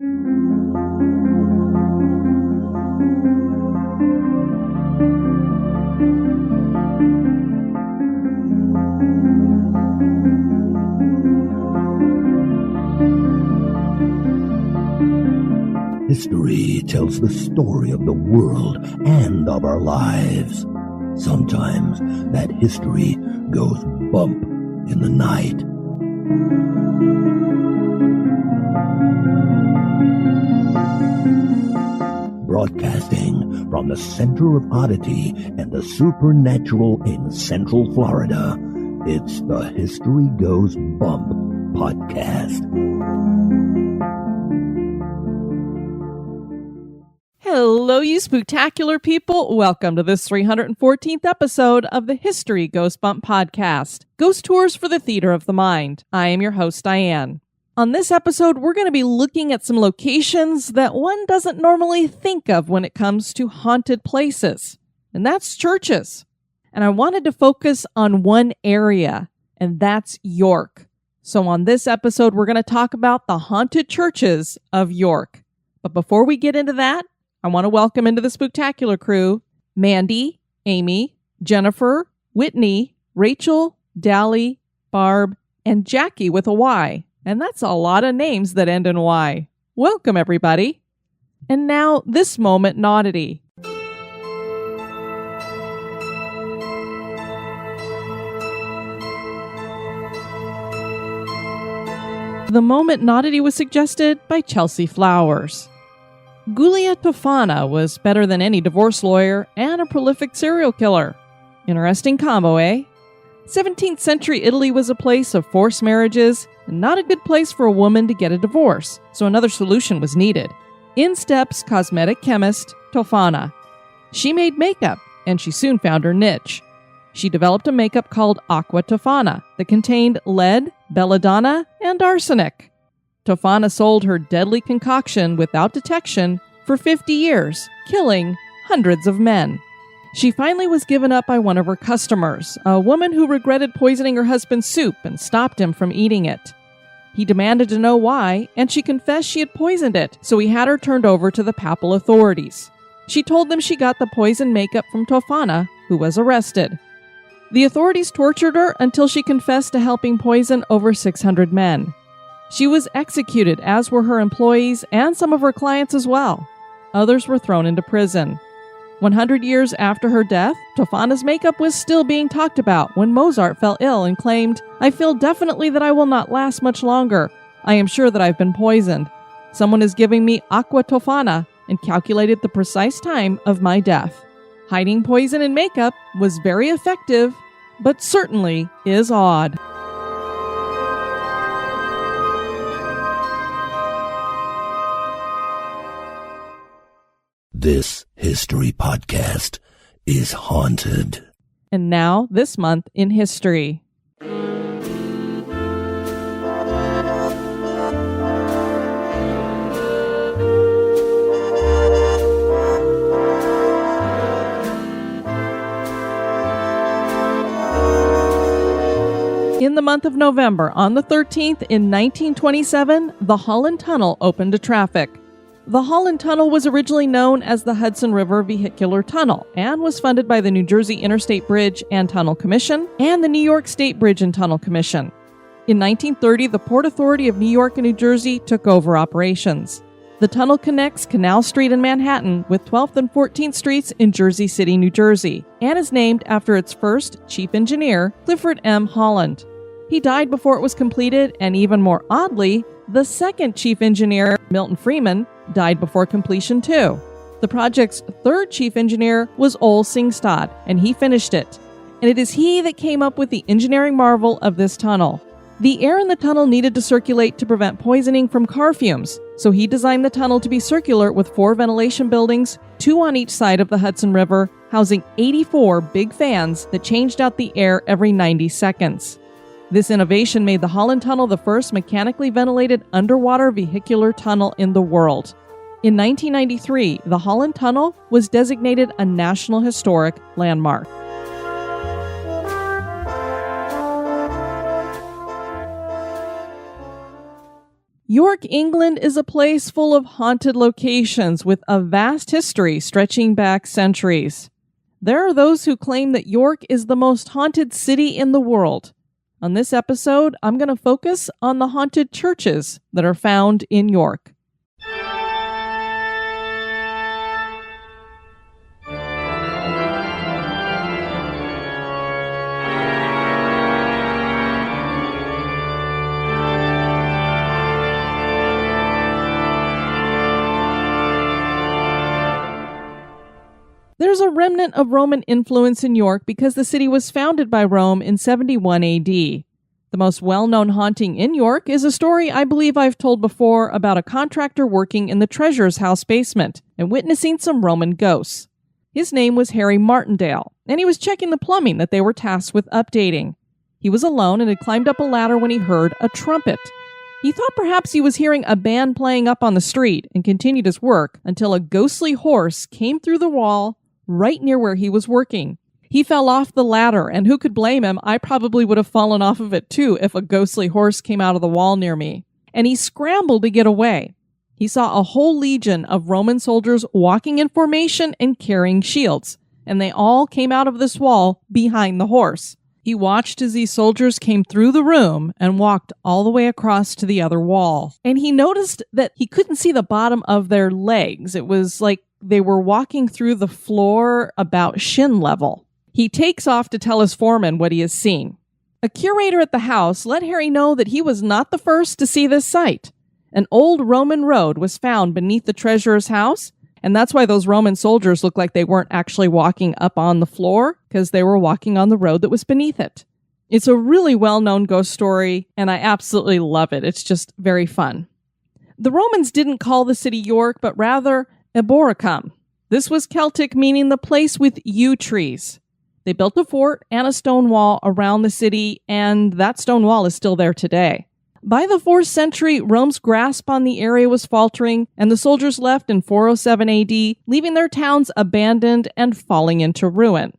History tells the story of the world and of our lives. Sometimes that history goes bump in the night. Broadcasting from the center of Oddity and the supernatural in Central Florida, it's the History Goes Bump podcast. Hello, you spooktacular people. Welcome to this 314th episode of the History Goes Bump podcast, Ghost Tours for the Theater of the Mind. I am your host, Diane. On this episode, we're going to be looking at some locations that one doesn't normally think of when it comes to haunted places, and that's churches. And I wanted to focus on one area, and that's York. So on this episode, we're going to talk about the haunted churches of York. But before we get into that, I want to welcome into the spooktacular crew Mandy, Amy, Jennifer, Whitney, Rachel, Dally, Barb, and Jackie with a Y. And that's a lot of names that end in Y. Welcome, everybody. And now, this moment in Oddity. The moment in Oddity was suggested by Chelsea Flowers. Tofana was better than any divorce lawyer and a prolific serial killer. Interesting combo, eh? 17th century Italy was a place of forced marriages and not a good place for a woman to get a divorce, so another solution was needed. In steps cosmetic chemist Tofana. She made makeup, and she soon found her niche. She developed a makeup called Aqua Tofana that contained lead, belladonna, and arsenic. Tofana sold her deadly concoction without detection for 50 years, killing hundreds of men. She finally was given up by one of her customers, a woman who regretted poisoning her husband's soup and stopped him from eating it. He demanded to know why, and she confessed she had poisoned it, so he had her turned over to the papal authorities. She told them she got the poisoned makeup from Tofana, who was arrested. The authorities tortured her until she confessed to helping poison over 600 men. She was executed, as were her employees and some of her clients as well. Others were thrown into prison. 100 years after her death, Tofana's makeup was still being talked about when Mozart fell ill and claimed, "I feel definitely that I will not last much longer. I am sure that I've been poisoned. Someone is giving me Aqua Tofana," and calculated the precise time of my death. Hiding poison in makeup was very effective, but certainly is odd. This history podcast is haunted. And now, this month in history. In the month of November, on the 13th in 1927, the Holland Tunnel opened to traffic. The Holland Tunnel was originally known as the Hudson River Vehicular Tunnel and was funded by the New Jersey Interstate Bridge and Tunnel Commission and the New York State Bridge and Tunnel Commission. In 1930, the Port Authority of New York and New Jersey took over operations. The tunnel connects Canal Street in Manhattan with 12th and 14th Streets in Jersey City, New Jersey, and is named after its first chief engineer, Clifford M. Holland. He died before it was completed, and even more oddly, the second chief engineer, Milton Freeman, died before completion too. The project's third chief engineer was Ole Singstad, and he finished it. And it is he that came up with the engineering marvel of this tunnel. The air in the tunnel needed to circulate to prevent poisoning from car fumes, so he designed the tunnel to be circular with 4 ventilation buildings, 2 on each side of the Hudson River, housing 84 big fans that changed out the air every 90 seconds. This innovation made the Holland Tunnel the first mechanically ventilated underwater vehicular tunnel in the world. In 1993, the Holland Tunnel was designated a National Historic Landmark. York, England is a place full of haunted locations with a vast history stretching back centuries. There are those who claim that York is the most haunted city in the world. On this episode, I'm going to focus on the haunted churches that are found in York. There's a remnant of Roman influence in York because the city was founded by Rome in 71 AD. The most well-known haunting in York is a story I believe I've told before about a contractor working in the treasurer's house basement and witnessing some Roman ghosts. His name was Harry Martindale, and he was checking the plumbing that they were tasked with updating. He was alone and had climbed up a ladder when he heard a trumpet. He thought perhaps he was hearing a band playing up on the street and continued his work until a ghostly horse came through the wall right near where he was working. He fell off the ladder, and who could blame him? I probably would have fallen off of it too if a ghostly horse came out of the wall near me. And he scrambled to get away. He saw a whole legion of Roman soldiers walking in formation and carrying shields, and they all came out of this wall behind the horse. He watched as these soldiers came through the room and walked all the way across to the other wall. And he noticed that he couldn't see the bottom of their legs. It was like they were walking through the floor about shin level. He takes off to tell his foreman what he has seen. A curator at the house let Harry know that he was not the first to see this sight. An old Roman road was found beneath the treasurer's house, and that's why those Roman soldiers looked like they weren't actually walking up on the floor, because they were walking on the road that was beneath it. It's a really well-known ghost story, and I absolutely love it. It's just very fun. The Romans didn't call the city York, but rather Eboracum. This was Celtic, meaning the place with yew trees. They built a fort and a stone wall around the city, and that stone wall is still there today. By the 4th century, Rome's grasp on the area was faltering, and the soldiers left in 407 AD, leaving their towns abandoned and falling into ruin.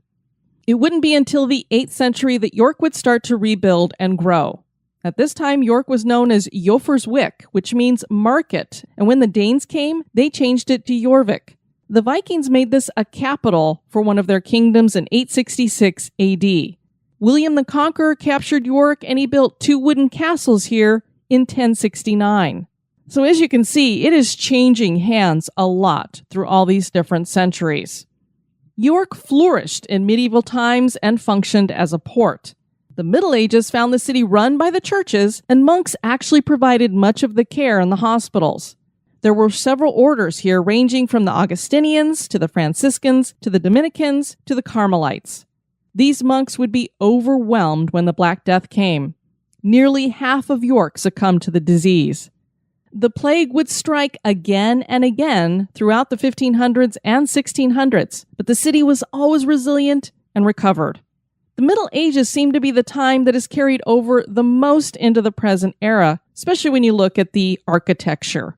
It wouldn't be until the 8th century that York would start to rebuild and grow. At this time, York was known as Jofferswyck, which means market, and when the Danes came, they changed it to Jorvik. The Vikings made this a capital for one of their kingdoms in 866 AD. William the Conqueror captured York, and he built 2 wooden castles here in 1069. So as you can see, it is changing hands a lot through all these different centuries. York flourished in medieval times and functioned as a port. The Middle Ages found the city run by the churches, and monks actually provided much of the care in the hospitals. There were several orders here ranging from the Augustinians to the Franciscans to the Dominicans to the Carmelites. These monks would be overwhelmed when the Black Death came. Nearly half of York succumbed to the disease. The plague would strike again and again throughout the 1500s and 1600s, but the city was always resilient and recovered. The Middle Ages seem to be the time that is carried over the most into the present era, especially when you look at the architecture.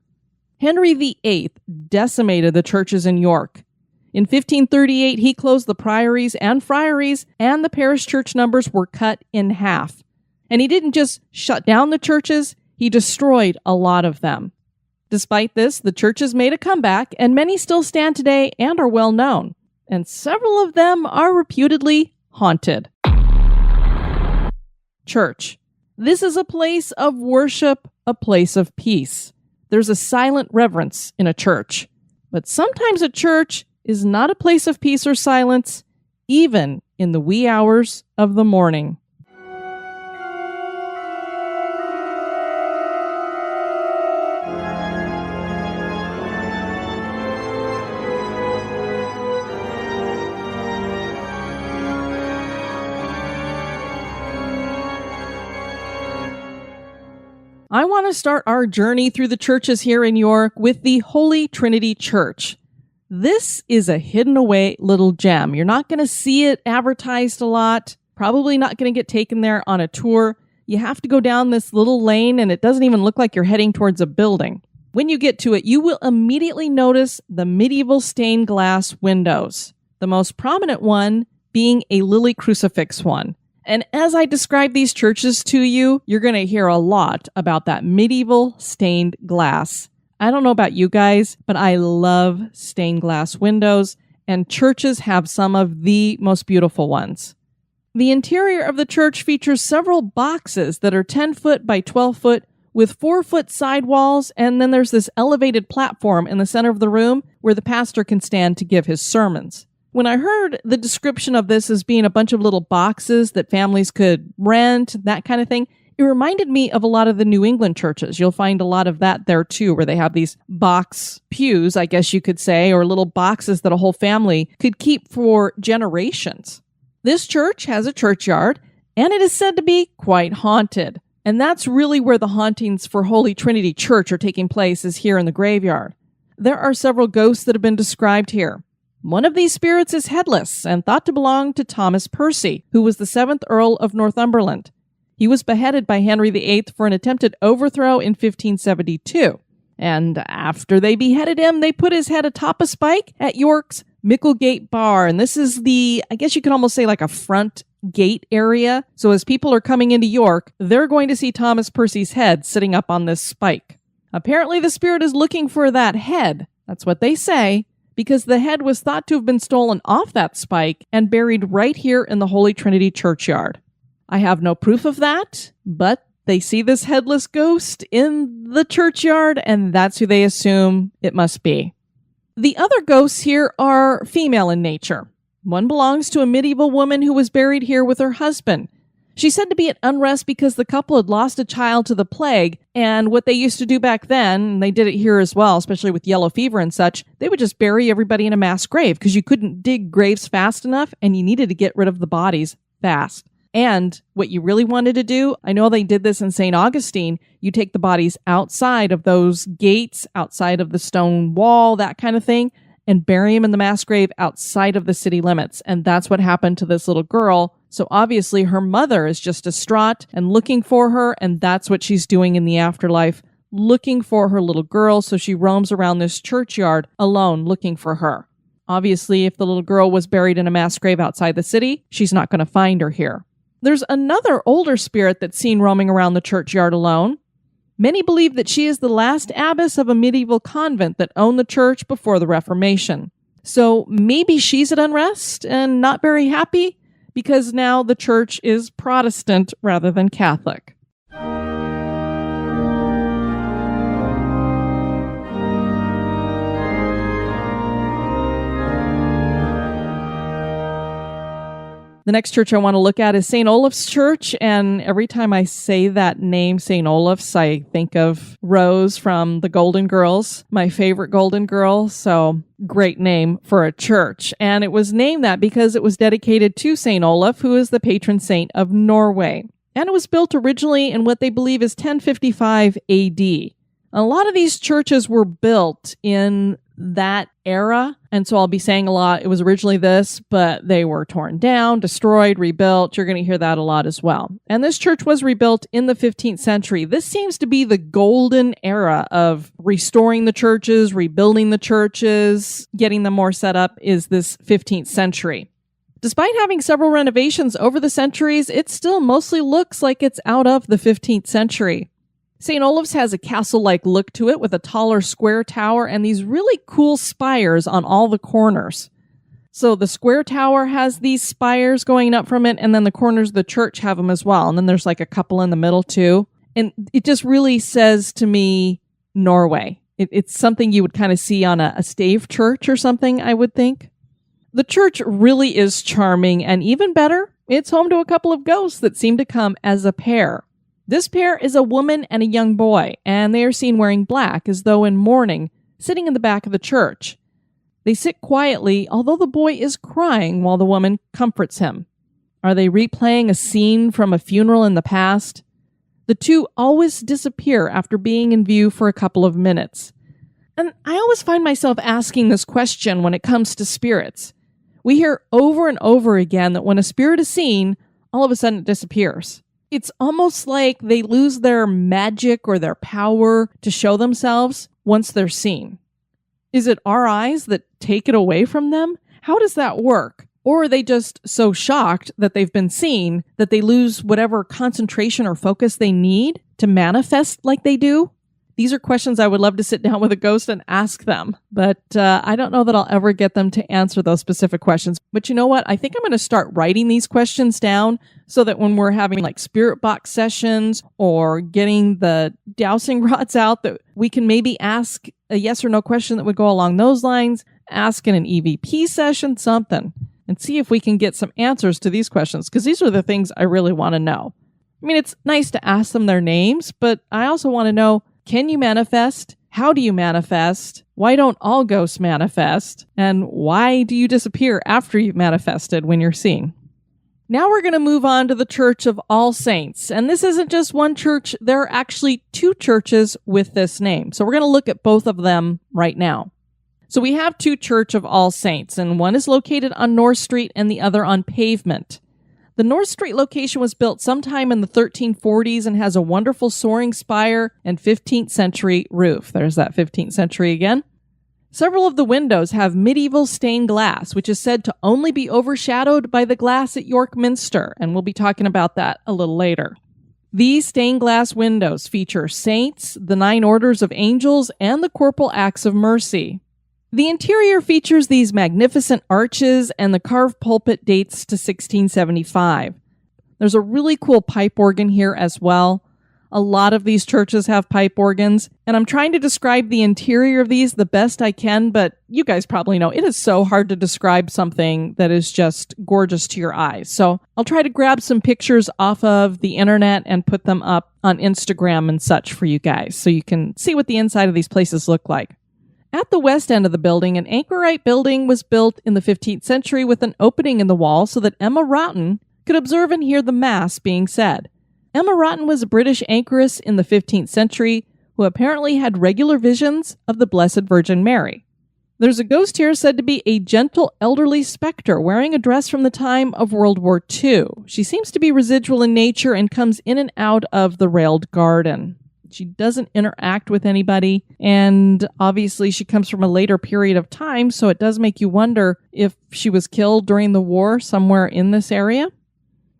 Henry VIII decimated the churches in York. In 1538, he closed the priories and friaries, and the parish church numbers were cut in half. And he didn't just shut down the churches, he destroyed a lot of them. Despite this, the churches made a comeback, and many still stand today and are well known. And several of them are reputedly haunted. Church. This is a place of worship, a place of peace. There's a silent reverence in a church. But sometimes a church is not a place of peace or silence, even in the wee hours of the morning. I want to start our journey through the churches here in York with the Holy Trinity Church. This is a hidden away little gem. You're not going to see it advertised a lot, probably not going to get taken there on a tour. You have to go down this little lane, and it doesn't even look like you're heading towards a building. When you get to it, you will immediately notice the medieval stained glass windows, the most prominent one being a lily crucifix one. And as I describe these churches to you, you're going to hear a lot about that medieval stained glass. I don't know about you guys, but I love stained glass windows, and churches have some of the most beautiful ones. The interior of the church features several boxes that are 10 foot by 12 foot with 4-foot sidewalls, and then there's this elevated platform in the center of the room where the pastor can stand to give his sermons. When I heard the description of this as being a bunch of little boxes that families could rent, that kind of thing, it reminded me of a lot of the New England churches. You'll find a lot of that there too, where they have these box pews, I guess you could say, or little boxes that a whole family could keep for generations. This church has a churchyard, and it is said to be quite haunted. And that's really where the hauntings for Holy Trinity Church are taking place, is here in the graveyard. There are several ghosts that have been described here. One of these spirits is headless and thought to belong to Thomas Percy, who was the 7th Earl of Northumberland. He was beheaded by Henry VIII for an attempted overthrow in 1572. And after they beheaded him, they put his head atop a spike at York's Micklegate Bar. And this is I guess you could almost say like a front gate area. So as people are coming into York, they're going to see Thomas Percy's head sitting up on this spike. Apparently the spirit is looking for that head. That's what they say, because the head was thought to have been stolen off that spike and buried right here in the Holy Trinity churchyard. I have no proof of that, but they see this headless ghost in the churchyard, and that's who they assume it must be. The other ghosts here are female in nature. One belongs to a medieval woman who was buried here with her husband. She's said to be at unrest because the couple had lost a child to the plague, and what they used to do back then, and they did it here as well, especially with yellow fever and such, they would just bury everybody in a mass grave because you couldn't dig graves fast enough, and you needed to get rid of the bodies fast. And what you really wanted to do, I know they did this in St. Augustine, you take the bodies outside of those gates, outside of the stone wall, that kind of thing, and bury them in the mass grave outside of the city limits. And that's what happened to this little girl. So obviously her mother is just distraught and looking for her, and that's what she's doing in the afterlife, looking for her little girl. So she roams around this churchyard alone looking for her. Obviously, if the little girl was buried in a mass grave outside the city, she's not going to find her here. There's another older spirit that's seen roaming around the churchyard alone. Many believe that she is the last abbess of a medieval convent that owned the church before the Reformation. So maybe she's at unrest and not very happy because now the church is Protestant rather than Catholic. The next church I want to look at is St. Olaf's Church, and every time I say that name, St. Olaf's, I think of Rose from the Golden Girls, my favorite Golden Girl, so great name for a church. And it was named that because it was dedicated to St. Olaf, who is the patron saint of Norway. And it was built originally in what they believe is 1055 AD. A lot of these churches were built in that era, and so I'll be saying a lot, it was originally this, but they were torn down, destroyed, rebuilt. You're going to hear that a lot as well. And this church was rebuilt in the 15th century. This seems to be the golden era of restoring the churches, rebuilding the churches, getting them more set up, is this 15th century. Despite having several renovations over the centuries, it still mostly looks like it's out of the 15th century. St. Olaf's has a castle-like look to it with a taller square tower and these really cool spires on all the corners. So the square tower has these spires going up from it, and then the corners of the church have them as well. And then there's like a couple in the middle too. And it just really says to me, Norway. It's something you would kind of see on a stave church or something, I would think. The church really is charming, and even better, it's home to a couple of ghosts that seem to come as a pair. This pair is a woman and a young boy, and they are seen wearing black as though in mourning, sitting in the back of the church. They sit quietly, although the boy is crying while the woman comforts him. Are they replaying a scene from a funeral in the past? The two always disappear after being in view for a couple of minutes. And I always find myself asking this question when it comes to spirits. We hear over and over again that when a spirit is seen, all of a sudden it disappears. It's almost like they lose their magic or their power to show themselves once they're seen. Is it our eyes that take it away from them? How does that work? Or are they just so shocked that they've been seen that they lose whatever concentration or focus they need to manifest like they do? These are questions I would love to sit down with a ghost and ask them, but I don't know that I'll ever get them to answer those specific questions. But you know what? I think I'm going to start writing these questions down so that when we're having like spirit box sessions or getting the dowsing rods out, that we can maybe ask a yes or no question that would go along those lines, ask in an EVP session, something, and see if we can get some answers to these questions, because these are the things I really want to know. I mean, it's nice to ask them their names, but I also want to know, can you manifest? How do you manifest? Why don't all ghosts manifest? And why do you disappear after you've manifested when you're seen? Now we're going to move on to the Church of All Saints. And this isn't just one church. There are actually two churches with this name. So we're going to look at both of them right now. So we have two Church of All Saints, and one is located on North Street and the other on Pavement. The North Street location was built sometime in the 1340s and has a wonderful soaring spire and 15th century roof. There's that 15th century again. Several of the windows have medieval stained glass, which is said to only be overshadowed by the glass at York Minster, and we'll be talking about that a little later. These stained glass windows feature saints, the 9 orders of angels, and the corporal acts of mercy. The interior features these magnificent arches, and the carved pulpit dates to 1675. There's a really cool pipe organ here as well. A lot of these churches have pipe organs, and I'm trying to describe the interior of these the best I can, but you guys probably know it is so hard to describe something that is just gorgeous to your eyes. So I'll try to grab some pictures off of the internet and put them up on Instagram and such for you guys so you can see what the inside of these places look like. At the west end of the building, an anchorite building was built in the 15th century with an opening in the wall so that Emma Rotten could observe and hear the Mass being said. Emma Rotten was a British anchoress in the 15th century who apparently had regular visions of the Blessed Virgin Mary. There's a ghost here said to be a gentle elderly specter wearing a dress from the time of World War II. She seems to be residual in nature and comes in and out of the railed garden. She doesn't interact with anybody, and obviously she comes from a later period of time, so it does make you wonder if she was killed during the war somewhere in this area.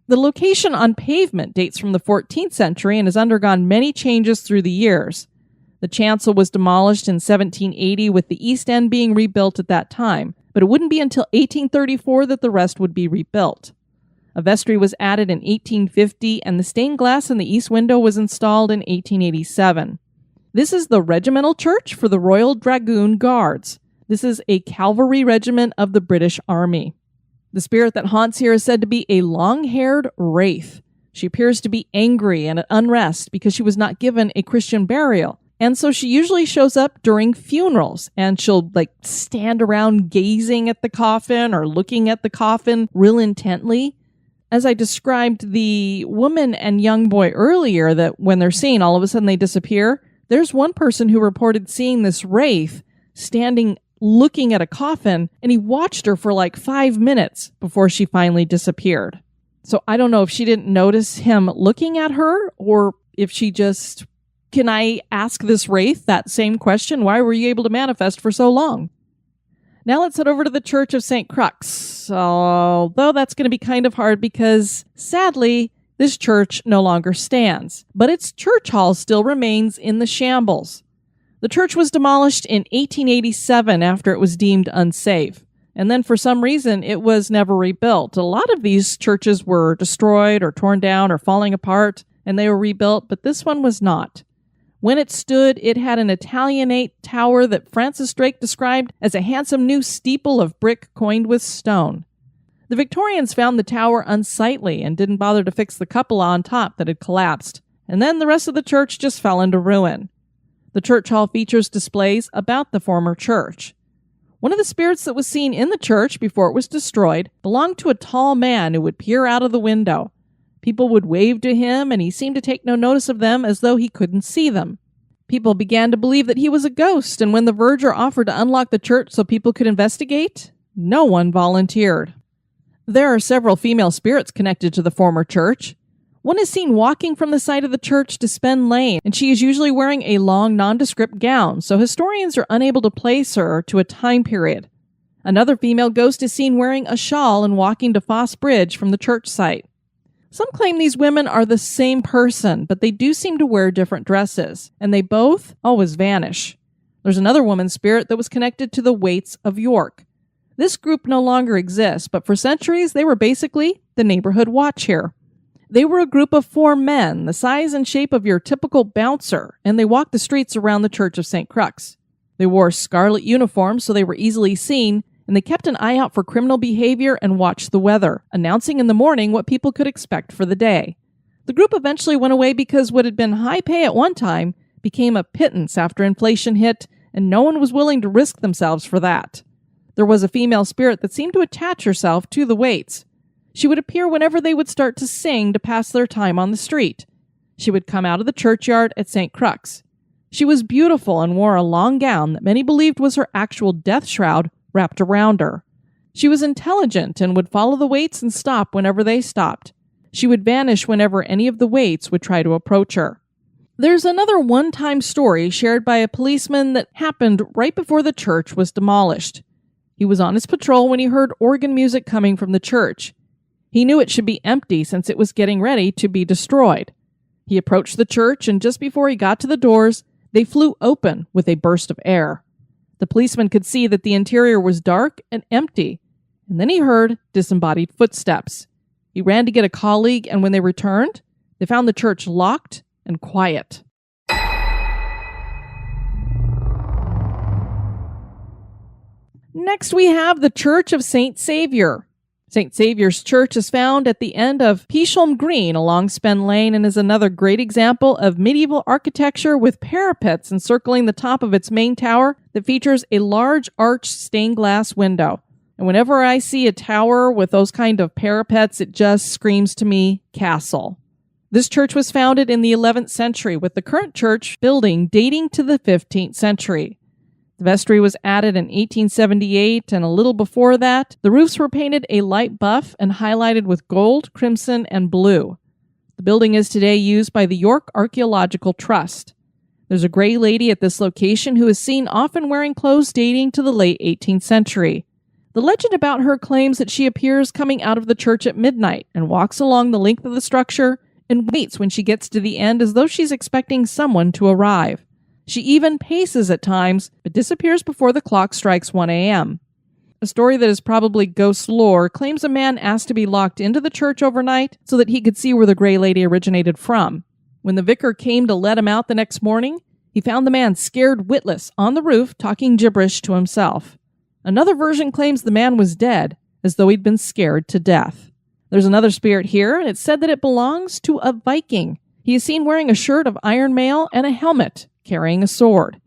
The location on Pavement dates from the 14th century and has undergone many changes through the years. The chancel was demolished in 1780, with the east end being rebuilt at that time, but it wouldn't be until 1834 that the rest would be rebuilt. A vestry was added in 1850, and the stained glass in the east window was installed in 1887. This is the regimental church for the Royal Dragoon Guards. This is a cavalry regiment of the British Army. The spirit that haunts here is said to be a long-haired wraith. She appears to be angry and at unrest because she was not given a Christian burial. And so she usually shows up during funerals, and she'll stand around gazing at the coffin or looking at the coffin real intently. As I described the woman and young boy earlier, that when they're seen, all of a sudden they disappear. There's one person who reported seeing this wraith standing looking at a coffin, and he watched her for 5 minutes before she finally disappeared. So I don't know if she didn't notice him looking at her, or if she just... Can I ask this wraith that same question? Why were you able to manifest for so long? Now let's head over to the Church of St. Crux, although that's going to be kind of hard because, sadly, this church no longer stands, but its church hall still remains in the shambles. The church was demolished in 1887 after it was deemed unsafe, and then for some reason it was never rebuilt. A lot of these churches were destroyed or torn down or falling apart, and they were rebuilt, but this one was not. When it stood, it had an Italianate tower that Francis Drake described as a handsome new steeple of brick coined with stone. The Victorians found the tower unsightly and didn't bother to fix the cupola on top that had collapsed, and then the rest of the church just fell into ruin. The church hall features displays about the former church. One of the spirits that was seen in the church before it was destroyed belonged to a tall man who would peer out of the window. People would wave to him, and he seemed to take no notice of them, as though he couldn't see them. People began to believe that he was a ghost, and when the verger offered to unlock the church so people could investigate, no one volunteered. There are several female spirits connected to the former church. One is seen walking from the side of the church to Spen Lane, and she is usually wearing a long, nondescript gown, so historians are unable to place her to a time period. Another female ghost is seen wearing a shawl and walking to Foss Bridge from the church site. Some claim these women are the same person, but they do seem to wear different dresses, and they both always vanish. There's another woman spirit that was connected to the Waits of York. This group no longer exists, but for centuries they were basically the neighborhood watch here. They were a group of 4 men, the size and shape of your typical bouncer, and they walked the streets around the Church of St. Crux. They wore scarlet uniforms so they were easily seen, and they kept an eye out for criminal behavior and watched the weather, announcing in the morning what people could expect for the day. The group eventually went away because what had been high pay at one time became a pittance after inflation hit, and no one was willing to risk themselves for that. There was a female spirit that seemed to attach herself to the Waits. She would appear whenever they would start to sing to pass their time on the street. She would come out of the churchyard at St. Crux. She was beautiful and wore a long gown that many believed was her actual death shroud wrapped around her. She was intelligent and would follow the Waits and stop whenever they stopped. She would vanish whenever any of the Waits would try to approach her. There's another one-time story shared by a policeman that happened right before the church was demolished. He was on his patrol when he heard organ music coming from the church. He knew it should be empty since it was getting ready to be destroyed. He approached the church, and just before he got to the doors, they flew open with a burst of air. The policeman could see that the interior was dark and empty, and then he heard disembodied footsteps. He ran to get a colleague, and when they returned, they found the church locked and quiet. Next, we have the Church of St. Saviour. St. Saviour's Church is found at the end of Peasham Green along Spen Lane and is another great example of medieval architecture with parapets encircling the top of its main tower that features a large arched stained glass window. And whenever I see a tower with those kind of parapets, it just screams to me castle. This church was founded in the 11th century, with the current church building dating to the 15th century. The vestry was added in 1878, and a little before that, the roofs were painted a light buff and highlighted with gold, crimson, and blue. The building is today used by the York Archaeological Trust. There's a gray lady at this location who is seen often wearing clothes dating to the late 18th century. The legend about her claims that she appears coming out of the church at midnight and walks along the length of the structure and waits when she gets to the end as though she's expecting someone to arrive. She even paces at times, but disappears before the clock strikes 1 a.m. A story that is probably ghost lore claims a man asked to be locked into the church overnight so that he could see where the gray lady originated from. When the vicar came to let him out the next morning, he found the man scared witless on the roof talking gibberish to himself. Another version claims the man was dead, as though he'd been scared to death. There's another spirit here, and it's said that it belongs to a Viking. He is seen wearing a shirt of iron mail and a helmet, carrying a sword.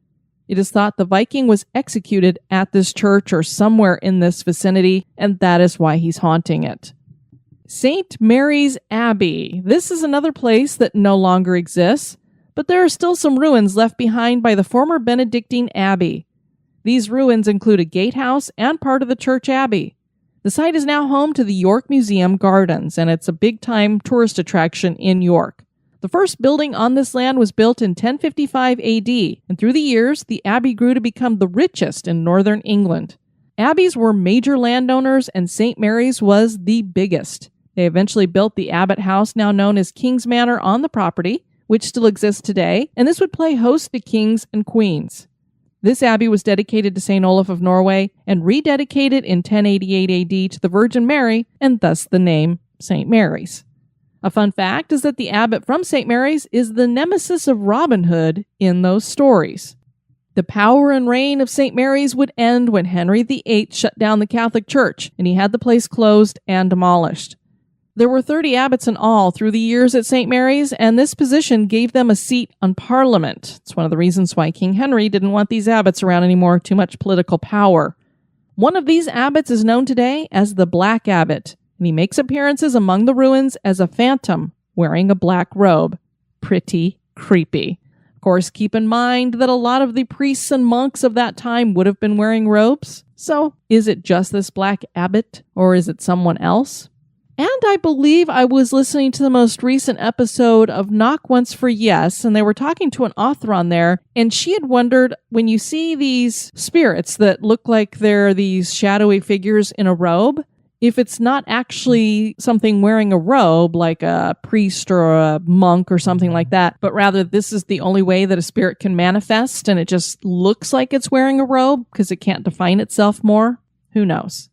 It is thought the Viking was executed at this church or somewhere in this vicinity, and that is why he's haunting it. St. Mary's Abbey. This is another place that no longer exists, but there are still some ruins left behind by the former Benedictine Abbey. These ruins include a gatehouse and part of the church abbey. The site is now home to the York Museum Gardens, and it's a big-time tourist attraction in York. The first building on this land was built in 1055 AD, and through the years, the abbey grew to become the richest in northern England. Abbeys were major landowners, and St. Mary's was the biggest. They eventually built the Abbot House, now known as King's Manor, on the property, which still exists today, and this would play host to kings and queens. This abbey was dedicated to St. Olaf of Norway and rededicated in 1088 AD to the Virgin Mary, and thus the name St. Mary's. A fun fact is that the abbot from St. Mary's is the nemesis of Robin Hood in those stories. The power and reign of St. Mary's would end when Henry VIII shut down the Catholic Church, and he had the place closed and demolished. There were 30 abbots in all through the years at St. Mary's, and this position gave them a seat on Parliament. It's one of the reasons why King Henry didn't want these abbots around anymore, too much political power. One of these abbots is known today as the Black Abbot, and he makes appearances among the ruins as a phantom wearing a black robe. Pretty creepy. Of course, keep in mind that a lot of the priests and monks of that time would have been wearing robes. So, is it just this Black Abbot, or is it someone else? And I believe I was listening to the most recent episode of Knock Once for Yes, and they were talking to an author on there, and she had wondered, when you see these spirits that look like they're these shadowy figures in a robe, if it's not actually something wearing a robe, like a priest or a monk or something like that, but rather this is the only way that a spirit can manifest, and it just looks like it's wearing a robe because it can't define itself more. Who knows?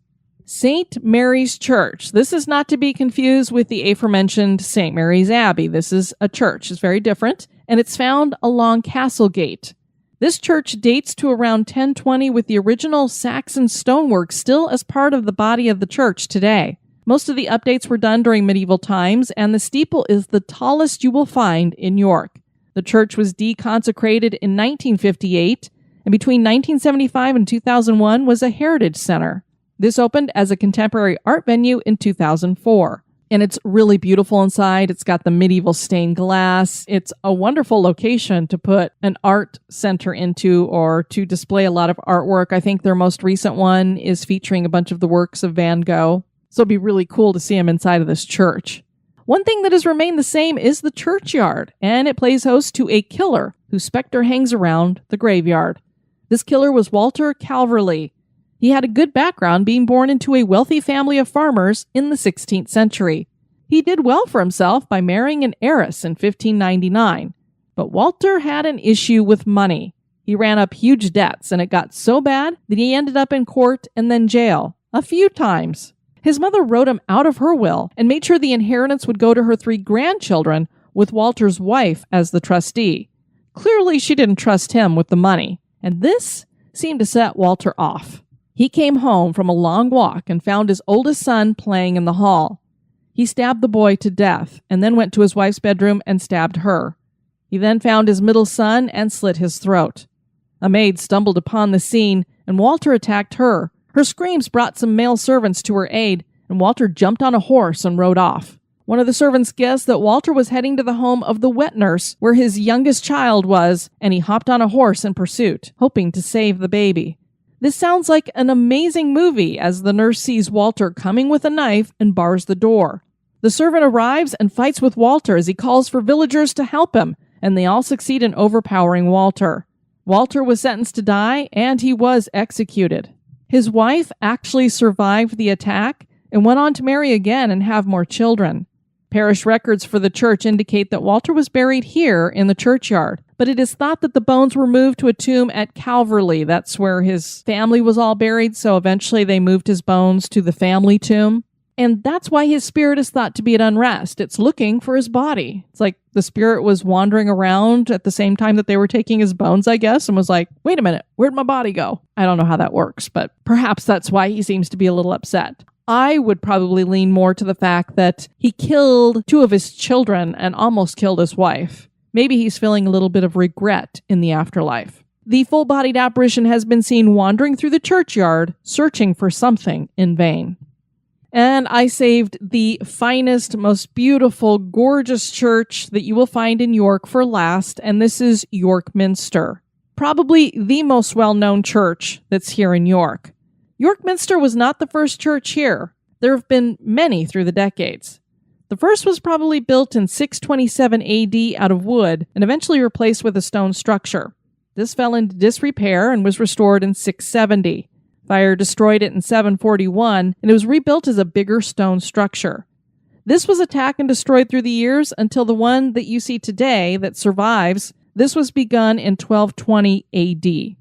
St. Mary's Church. This is not to be confused with the aforementioned St. Mary's Abbey. This is a church. It's very different, and it's found along Castlegate. This church dates to around 1020 with the original Saxon stonework still as part of the body of the church today. Most of the updates were done during medieval times, and the steeple is the tallest you will find in York. The church was deconsecrated in 1958, and between 1975 and 2001 was a heritage center. This opened as a contemporary art venue in 2004. And it's really beautiful inside. It's got the medieval stained glass. It's a wonderful location to put an art center into or to display a lot of artwork. I think their most recent one is featuring a bunch of the works of Van Gogh. So it'd be really cool to see them inside of this church. One thing that has remained the same is the churchyard, and it plays host to a killer whose specter hangs around the graveyard. This killer was Walter Calverley. He had a good background, being born into a wealthy family of farmers in the 16th century. He did well for himself by marrying an heiress in 1599. But Walter had an issue with money. He ran up huge debts, and it got so bad that he ended up in court and then jail a few times. His mother wrote him out of her will and made sure the inheritance would go to her 3 grandchildren, with Walter's wife as the trustee. Clearly, she didn't trust him with the money, and this seemed to set Walter off. He came home from a long walk and found his oldest son playing in the hall. He stabbed the boy to death and then went to his wife's bedroom and stabbed her. He then found his middle son and slit his throat. A maid stumbled upon the scene, and Walter attacked her. Her screams brought some male servants to her aid, and Walter jumped on a horse and rode off. One of the servants guessed that Walter was heading to the home of the wet nurse where his youngest child was, and he hopped on a horse in pursuit, hoping to save the baby. This sounds like an amazing movie as the nurse sees Walter coming with a knife and bars the door. The servant arrives and fights with Walter as he calls for villagers to help him, and they all succeed in overpowering Walter. Walter was sentenced to die, and he was executed. His wife actually survived the attack and went on to marry again and have more children. Parish records for the church indicate that Walter was buried here in the churchyard, but it is thought that the bones were moved to a tomb at Calverley. That's where his family was all buried, so eventually they moved his bones to the family tomb. And that's why his spirit is thought to be at unrest. It's looking for his body. It's like the spirit was wandering around at the same time that they were taking his bones, I guess, and was like, wait a minute, where'd my body go? I don't know how that works, but perhaps that's why he seems to be a little upset. I would probably lean more to the fact that he killed 2 of his children and almost killed his wife. Maybe he's feeling a little bit of regret in the afterlife. The full-bodied apparition has been seen wandering through the churchyard, searching for something in vain. And I saved the finest, most beautiful, gorgeous church that you will find in York for last, and this is York Minster. Probably the most well-known church that's here in York. York Minster was not the first church here. There have been many through the decades. The first was probably built in 627 AD out of wood and eventually replaced with a stone structure. This fell into disrepair and was restored in 670. Fire destroyed it in 741, and it was rebuilt as a bigger stone structure. This was attacked and destroyed through the years until the one that you see today that survives. This was begun in 1220 AD.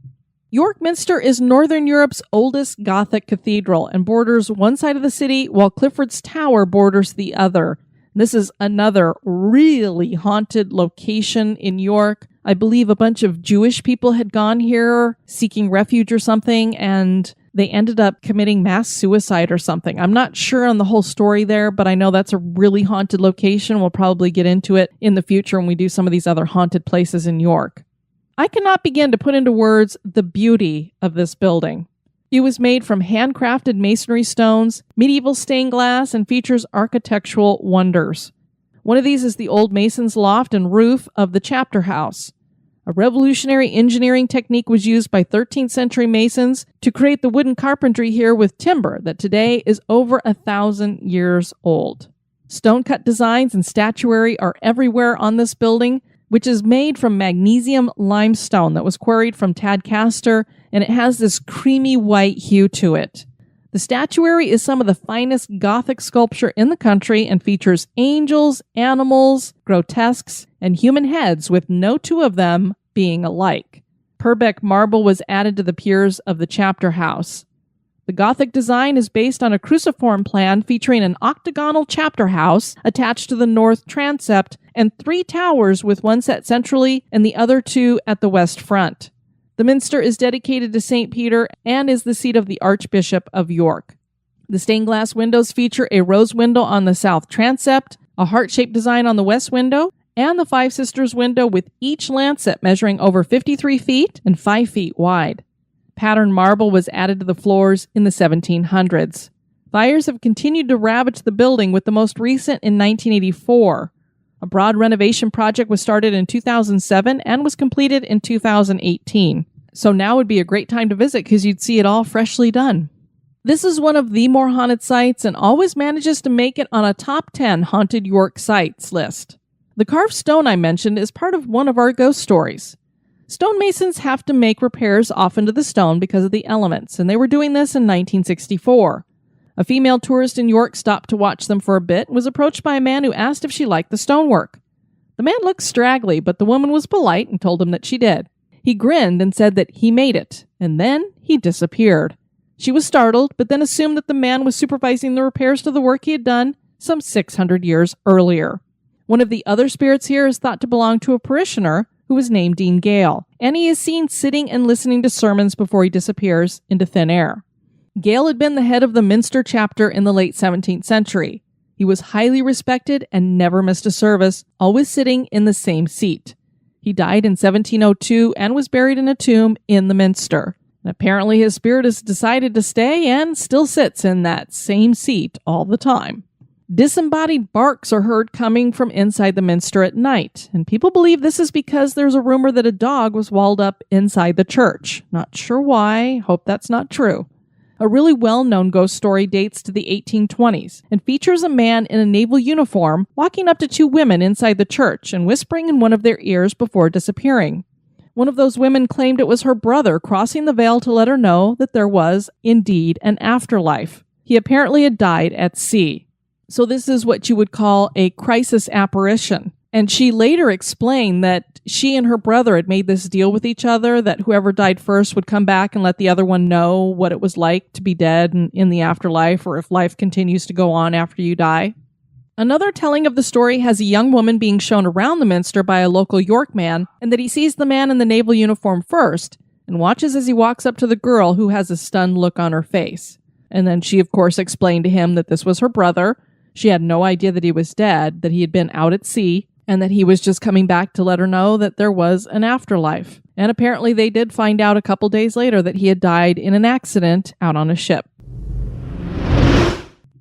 York Minster is Northern Europe's oldest Gothic cathedral and borders one side of the city while Clifford's Tower borders the other. This is another really haunted location in York. I believe a bunch of Jewish people had gone here seeking refuge or something, and they ended up committing mass suicide or something. I'm not sure on the whole story there, but I know that's a really haunted location. We'll probably get into it in the future when we do some of these other haunted places in York. I cannot begin to put into words the beauty of this building. It was made from handcrafted masonry stones, medieval stained glass, and features architectural wonders. One of these is the old mason's loft and roof of the chapter house. A revolutionary engineering technique was used by 13th century masons to create the wooden carpentry here with timber that today is over 1,000 years old. Stone-cut designs and statuary are everywhere on this building, which is made from magnesium limestone that was quarried from Tadcaster, and it has this creamy white hue to it. The statuary is some of the finest Gothic sculpture in the country and features angels, animals, grotesques, and human heads, with no two of them being alike. Purbeck marble was added to the piers of the chapter house. The Gothic design is based on a cruciform plan featuring an octagonal chapter house attached to the north transept and 3 towers, with one set centrally and the other 2 at the west front. The minster is dedicated to St. Peter and is the seat of the Archbishop of York. The stained glass windows feature a rose window on the south transept, a heart-shaped design on the west window, and the Five Sisters window, with each lancet measuring over 53 feet and 5 feet wide. Patterned marble was added to the floors in the 1700s. Fires have continued to ravage the building, with the most recent in 1984. A broad renovation project was started in 2007 and was completed in 2018. So now would be a great time to visit because you'd see it all freshly done. This is one of the more haunted sites and always manages to make it on a top 10 haunted York sites list. The carved stone I mentioned is part of one of our ghost stories. Stonemasons have to make repairs often to the stone because of the elements, and they were doing this in 1964. A female tourist in York stopped to watch them for a bit and was approached by a man who asked if she liked the stonework. The man looked straggly, but the woman was polite and told him that she did. He grinned and said that he made it, and then he disappeared. She was startled, but then assumed that the man was supervising the repairs to the work he had done some 600 years earlier. One of the other spirits here is thought to belong to a parishioner who was named Dean Gale, and he is seen sitting and listening to sermons before he disappears into thin air. Gale had been the head of the Minster chapter in the late 17th century. He was highly respected and never missed a service, always sitting in the same seat. He died in 1702 and was buried in a tomb in the Minster. And apparently his spirit has decided to stay and still sits in that same seat all the time. Disembodied barks are heard coming from inside the Minster at night, and people believe this is because there's a rumor that a dog was walled up inside the church. Not sure why, hope that's not true. A really well-known ghost story dates to the 1820s and features a man in a naval uniform walking up to 2 women inside the church and whispering in one of their ears before disappearing. One of those women claimed it was her brother crossing the veil to let her know that there was, indeed, an afterlife. He apparently had died at sea. So this is what you would call a crisis apparition. And she later explained that she and her brother had made this deal with each other, that whoever died first would come back and let the other one know what it was like to be dead and in the afterlife, or if life continues to go on after you die. Another telling of the story has a young woman being shown around the Minster by a local York man, and that he sees the man in the naval uniform first, and watches as he walks up to the girl, who has a stunned look on her face. And then she, of course, explained to him that this was her brother. She had no idea that he was dead, that he had been out at sea, and that he was just coming back to let her know that there was an afterlife. And apparently they did find out a couple days later that he had died in an accident out on a ship.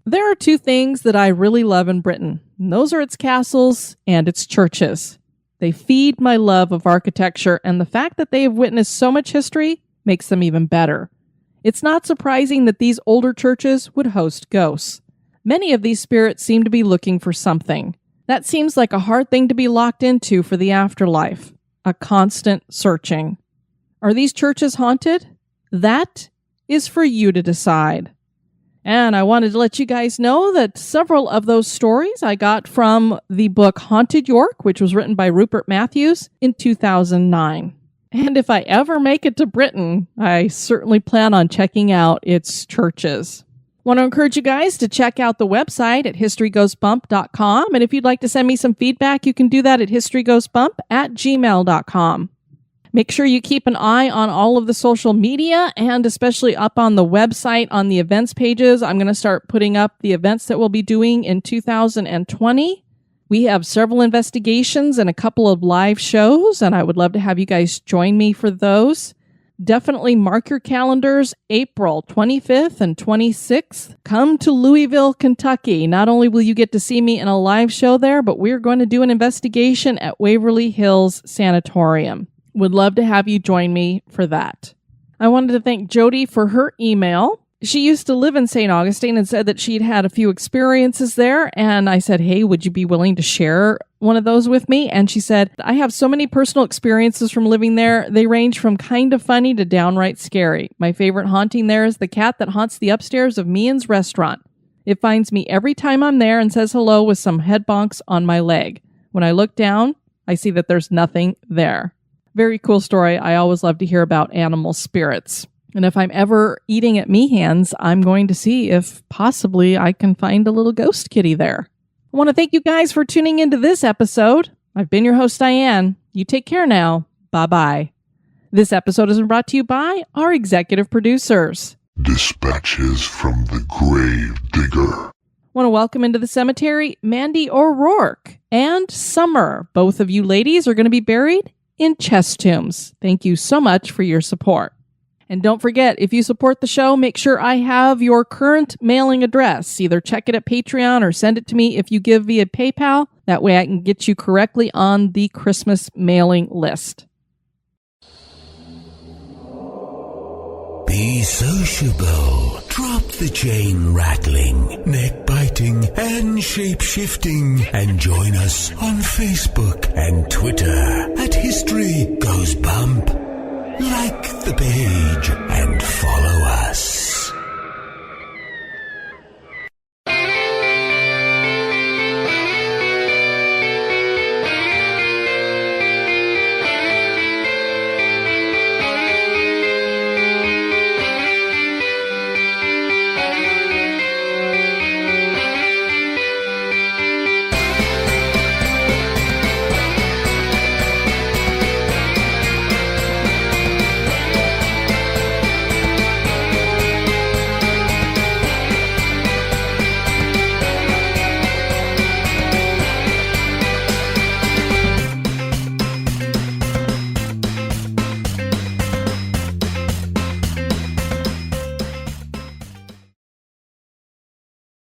There are 2 things that I really love in Britain, and those are its castles and its churches. They feed my love of architecture, and the fact that they have witnessed so much history makes them even better. It's not surprising that these older churches would host ghosts. Many of these spirits seem to be looking for something. That seems like a hard thing to be locked into for the afterlife. A constant searching. Are these churches haunted? That is for you to decide. And I wanted to let you guys know that several of those stories I got from the book Haunted York, which was written by Rupert Matthews in 2009. And if I ever make it to Britain, I certainly plan on checking out its churches. Want to encourage you guys to check out the website at historygoesbump.com. And if you'd like to send me some feedback, you can do that at historygoesbump@gmail.com. Make sure you keep an eye on all of the social media, and especially up on the website on the events pages. I'm going to start putting up the events that we'll be doing in 2020. We have several investigations and a couple of live shows, and I would love to have you guys join me for those. Definitely mark your calendars, April 25th and 26th. Come to Louisville, Kentucky. Not only will you get to see me in a live show there, but we're going to do an investigation at Waverly Hills Sanatorium. Would love to have you join me for that. I wanted to thank Jody for her email. She used to live in St. Augustine and said that she'd had a few experiences there. And I said, hey, would you be willing to share one of those with me? And she said, I have so many personal experiences from living there. They range from kind of funny to downright scary. My favorite haunting there is the cat that haunts the upstairs of Mian's restaurant. It finds me every time I'm there and says hello with some head bonks on my leg. When I look down, I see that there's nothing there. Very cool story. I always love to hear about animal spirits. And if I'm ever eating at Meehan's, I'm going to see if possibly I can find a little ghost kitty there. I want to thank you guys for tuning into this episode. I've been your host, Diane. You take care now. Bye-bye. This episode is brought to you by our executive producers. Dispatches from the Grave Digger. Want to welcome into the cemetery Mandy O'Rourke and Summer. Both of you ladies are going to be buried in chest tombs. Thank you so much for your support. And don't forget, if you support the show, make sure I have your current mailing address. Either check it at Patreon or send it to me if you give via PayPal. That way I can get you correctly on the Christmas mailing list. Be sociable. Drop the chain rattling, neck biting, and shape shifting. And join us on Facebook and Twitter at History Goes Bump. Like the page and follow.